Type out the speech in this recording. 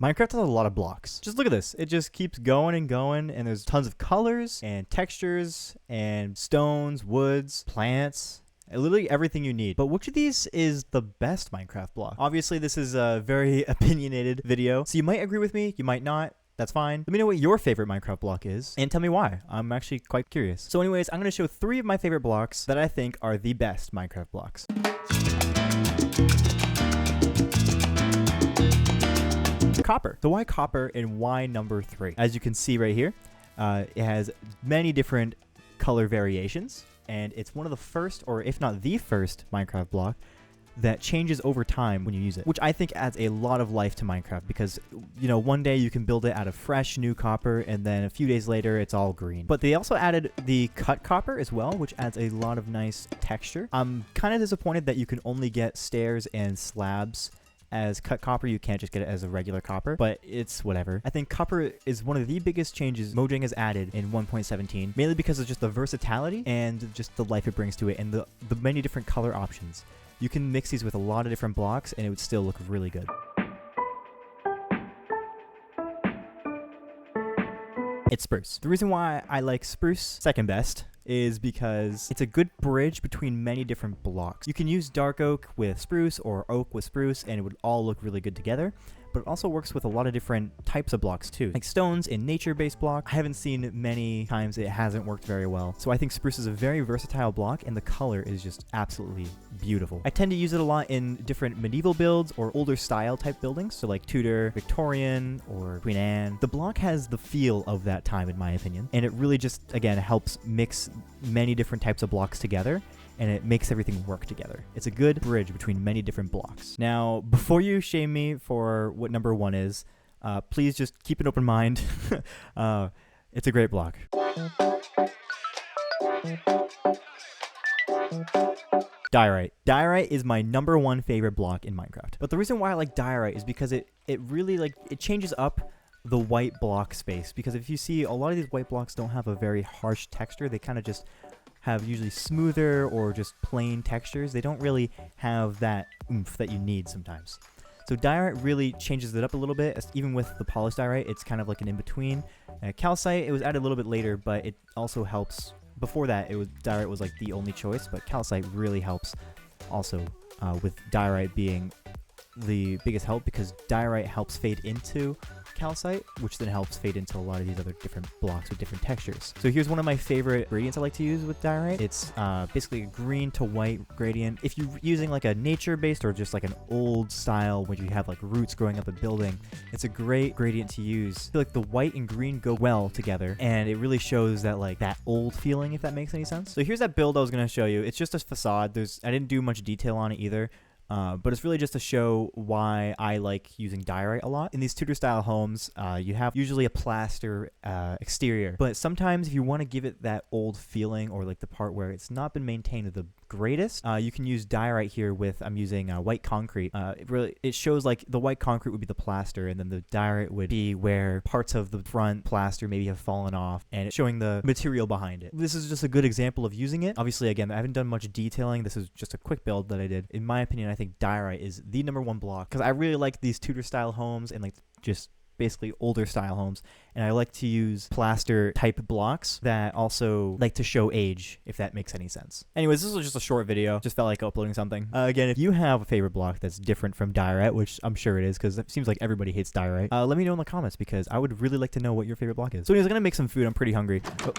Minecraft has a lot of blocks. Just look at this. It just keeps going and going, and there's tons of colors and textures and stones, woods, plants, literally everything you need. But which of these is the best Minecraft block? Obviously, this is a very opinionated video, so you might agree with me, you might not. That's fine. Let me know what your favorite Minecraft block is and tell me why. I'm actually quite curious. So anyways, I'm going to show 3 of my favorite blocks that I think are the best Minecraft blocks. Copper. So why copper and why number 3? As you can see right here, it has many different color variations, and it's one of the first, or if not the first, Minecraft block that changes over time when you use it, which I think adds a lot of life to Minecraft because, you know, one day you can build it out of fresh new copper and then a few days later it's all green. But they also added the cut copper as well, which adds a lot of nice texture. I'm kind of disappointed that you can only get stairs and slabs as cut copper. You can't just get it as a regular copper, but it's whatever. I think copper is one of the biggest changes Mojang has added in 1.17, mainly because of just the versatility and just the life it brings to it and the many different color options. You can mix these with a lot of different blocks and it would still look really good. It's spruce. The reason why I like spruce second best is because it's a good bridge between many different blocks. You can use dark oak with spruce or oak with spruce and it would all look really good together, but it also works with a lot of different types of blocks too. Like stones in nature-based block, I haven't seen many times it hasn't worked very well. So I think spruce is a very versatile block and the color is just absolutely beautiful. I tend to use it a lot in different medieval builds or older style type buildings, so like Tudor, Victorian, or Queen Anne. The block has the feel of that time in my opinion, and it really just, again, helps mix many different types of blocks together and it makes everything work together. It's a good bridge between many different blocks. Now, before you shame me for what number 1 is, please just keep an open mind. It's a great block. Diorite. Diorite is my number 1 favorite block in Minecraft. But the reason why I like diorite is because it really it changes up the white block space. Because if you see, a lot of these white blocks don't have a very harsh texture. They kind of just have usually smoother or just plain textures. They don't really have that oomph that you need sometimes. So diorite really changes it up a little bit. Even with the polished diorite, it's kind of like an in-between. Calcite, it was added a little bit later, but it also helps. Before that, diorite was like the only choice, but calcite really helps also, with diorite being the biggest help because diorite helps fade into calcite, which then helps fade into a lot of these other different blocks with different textures. So here's one of my favorite gradients I like to use with diorite. It's basically a green to white gradient. If you're using like a nature-based or just like an old style where you have like roots growing up a building, it's a great gradient to use. I feel like the white and green go well together and it really shows that like that old feeling, if that makes any sense. So here's that build I was going to show you. It's just a facade. I didn't do much detail on it either. But it's really just to show why I like using diorite a lot. In these Tudor style homes, you have usually a plaster exterior, but sometimes if you want to give it that old feeling or like the part where it's not been maintained the greatest, you can use diorite here with, I'm using white concrete. It shows like the white concrete would be the plaster and then the diorite would be where parts of the front plaster maybe have fallen off and it's showing the material behind it. This is just a good example of using it. Obviously, again, I haven't done much detailing. This is just a quick build that I did. In my opinion, I think diorite is the number 1 block because I really like these Tudor style homes and like just basically older style homes, and I like to use plaster type blocks that also like to show age, if that makes any sense. Anyways, this was just a short video, just felt like uploading something. Again, if you have a favorite block that's different from diorite, which I'm sure it is because it seems like everybody hates diorite, let me know in the comments because I would really like to know what your favorite block is. So anyways, I'm gonna make some food. I'm pretty hungry. Oh,